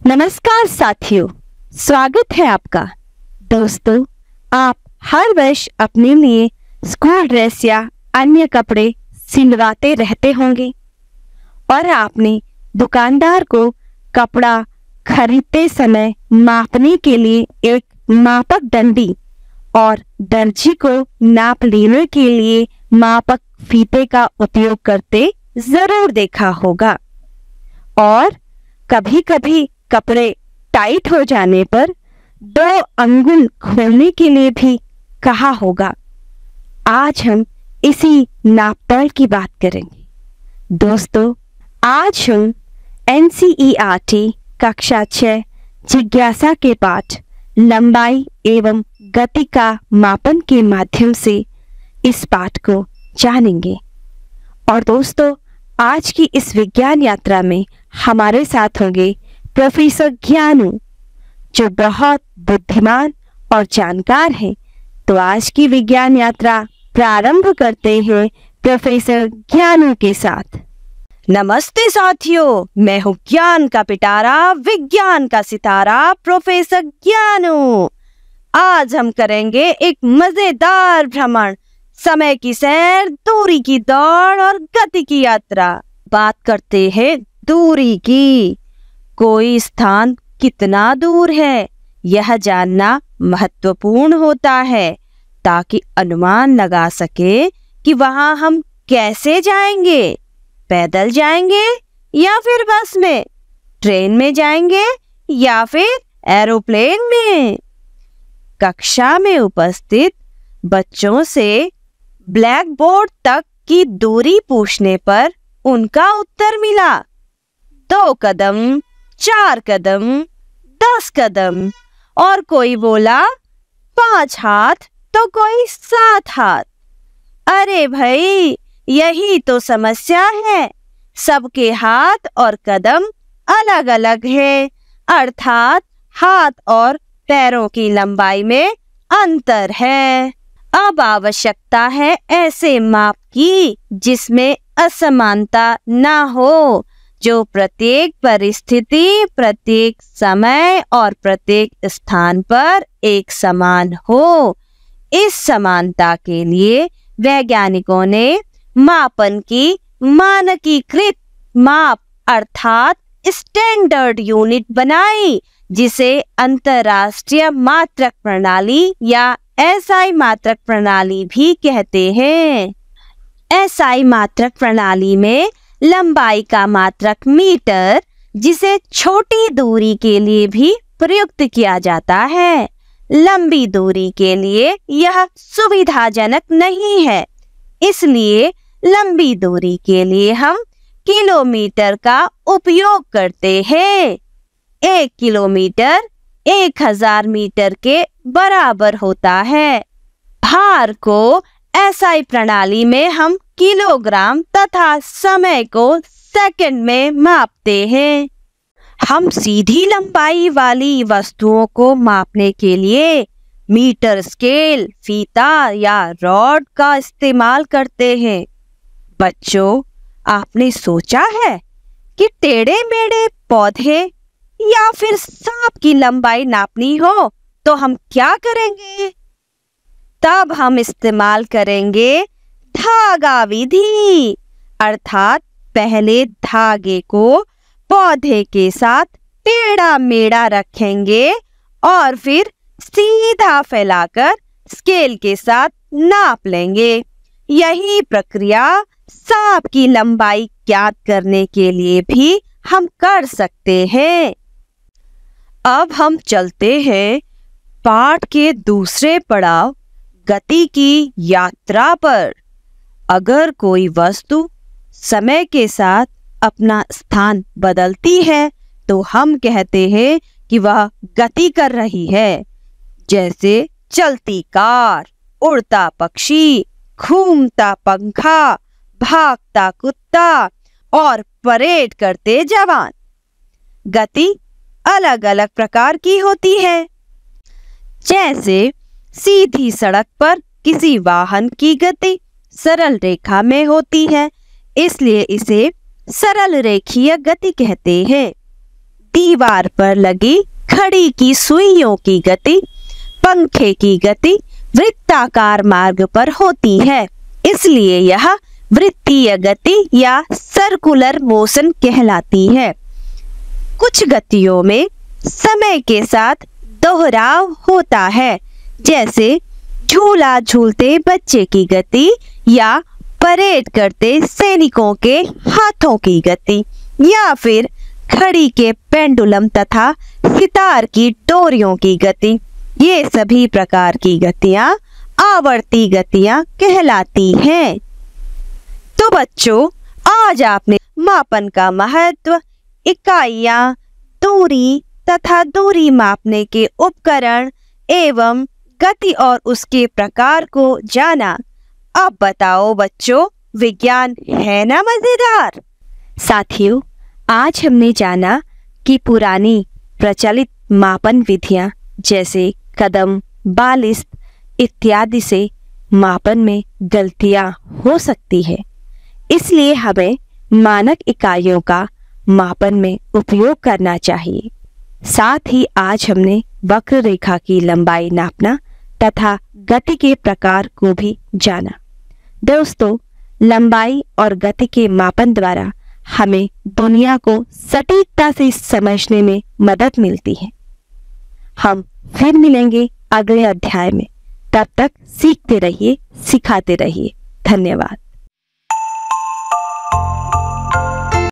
नमस्कार साथियों, स्वागत है आपका। दोस्तों, आप हर वर्ष अपने लिए स्कूल ड्रेस या अन्य कपड़े सिलवाते रहते होंगे और आपने दुकानदार को कपड़ा खरीदते समय मापने के लिए एक मापक डंडी और दर्जी को नाप लेने के लिए मापक फीते का उपयोग करते जरूर देखा होगा। और कभी-कभी कपड़े टाइट हो जाने पर 2 अंगुल खोलने के लिए भी कहा होगा। आज हम इसी नापतोल की बात करेंगे। दोस्तों, आज हम NCERT कक्षा 6 जिज्ञासा के पाठ लंबाई एवं गति का मापन के माध्यम से इस पाठ को जानेंगे। और दोस्तों, आज की इस विज्ञान यात्रा में हमारे साथ होंगे प्रोफेसर ज्ञानू, जो बहुत बुद्धिमान और जानकार हैं। तो आज की विज्ञान यात्रा प्रारंभ करते हैं प्रोफेसर ज्ञानू के साथ। नमस्ते साथियों, मैं हूँ ज्ञान का पिटारा, विज्ञान का सितारा प्रोफेसर ज्ञानू। आज हम करेंगे एक मजेदार भ्रमण, समय की सैर, दूरी की दौड़ और गति की यात्रा। बात करते हैं दूरी की। कोई स्थान कितना दूर है, यह जानना महत्वपूर्ण होता है ताकि अनुमान लगा सके कि वहां हम कैसे जाएंगे। पैदल जाएंगे या फिर बस में, ट्रेन में जाएंगे या फिर एरोप्लेन में। कक्षा में उपस्थित बच्चों से ब्लैक बोर्ड तक की दूरी पूछने पर उनका उत्तर मिला 2 कदम, 4 कदम, 10 कदम, और कोई बोला 5 हाथ तो कोई 7 हाथ। अरे भाई, यही तो समस्या है। सबके हाथ और कदम अलग अलग है, अर्थात हाथ और पैरों की लंबाई में अंतर है। अब आवश्यकता है ऐसे माप की जिसमें असमानता ना हो, जो प्रत्येक परिस्थिति, प्रत्येक समय और प्रत्येक स्थान पर एक समान हो। इस समानता के लिए वैज्ञानिकों ने मापन की मानकीकृत माप अर्थात स्टैंडर्ड यूनिट बनाई, जिसे अंतर्राष्ट्रीय मात्रक प्रणाली या SI मात्रक प्रणाली भी कहते हैं। SI मात्रक प्रणाली में लंबाई का मात्रक मीटर, जिसे छोटी दूरी के लिए भी प्रयुक्त किया जाता है। लंबी दूरी के लिए यह सुविधाजनक नहीं है, इसलिए लंबी दूरी के लिए हम किलोमीटर का उपयोग करते हैं। 1 किलोमीटर 1000 मीटर के बराबर होता है। भार को SI प्रणाली में हम किलोग्राम तथा समय को सेकंड में मापते हैं। हम सीधी लंबाई वाली वस्तुओं को मापने के लिए मीटर स्केल, फीता या रॉड का इस्तेमाल करते हैं। बच्चों, आपने सोचा है कि टेढ़े मेढ़े पौधे या फिर सांप की लंबाई नापनी हो तो हम क्या करेंगे? तब हम इस्तेमाल करेंगे धागा विधि, अर्थात पहले धागे को पौधे के साथ टेढ़ा मेढ़ा रखेंगे और फिर सीधा फैलाकर स्केल के साथ नाप लेंगे। यही प्रक्रिया सांप की लंबाई ज्ञात करने के लिए भी हम कर सकते हैं। अब हम चलते हैं पाठ के दूसरे पड़ाव, गति की यात्रा पर। अगर कोई वस्तु समय के साथ अपना स्थान बदलती है तो हम कहते हैं कि वह गति कर रही है। जैसे चलती कार, उड़ता पक्षी, घूमता पंखा, भागता कुत्ता और परेड करते जवान। गति अलग अलग प्रकार की होती है। जैसे सीधी सड़क पर किसी वाहन की गति सरल रेखा में होती है, इसलिए इसे सरल रेखीय गति कहते हैं। दीवार पर लगी घड़ी की सुइयों की गति, पंखे की गति वृत्ताकार मार्ग पर होती है, इसलिए यह वृत्तीय गति या सर्कुलर मोशन कहलाती है। कुछ गतियों में समय के साथ दोहराव होता है, जैसे झूला झूलते बच्चे की गति या परेड करते सैनिकों के हाथों की गति, या फिर घड़ी के पेंडुलम तथा सितार की डोरियों की गति। ये सभी प्रकार की गतियां आवर्ती गतियां कहलाती हैं। तो बच्चों, आज आपने मापन का महत्व, इकाइयां, दूरी तथा दूरी मापने के उपकरण एवं गति और उसके प्रकार को जाना। अब बताओ बच्चों, विज्ञान है ना मजेदार? साथियों, आज हमने जाना कि पुरानी प्रचलित मापन विधियां जैसे कदम, बालिस्त इत्यादि से मापन में गलतियां हो सकती है, इसलिए हमें मानक इकाइयों का मापन में उपयोग करना चाहिए। साथ ही आज हमने वक्र रेखा की लंबाई नापना तथा गति के प्रकार को भी जाना। दोस्तों, लंबाई और गति के मापन द्वारा हमें दुनिया को सटीकता से समझने में मदद मिलती है। हम फिर मिलेंगे अगले अध्याय में। तब तक सीखते रहिए, सिखाते रहिए। धन्यवाद।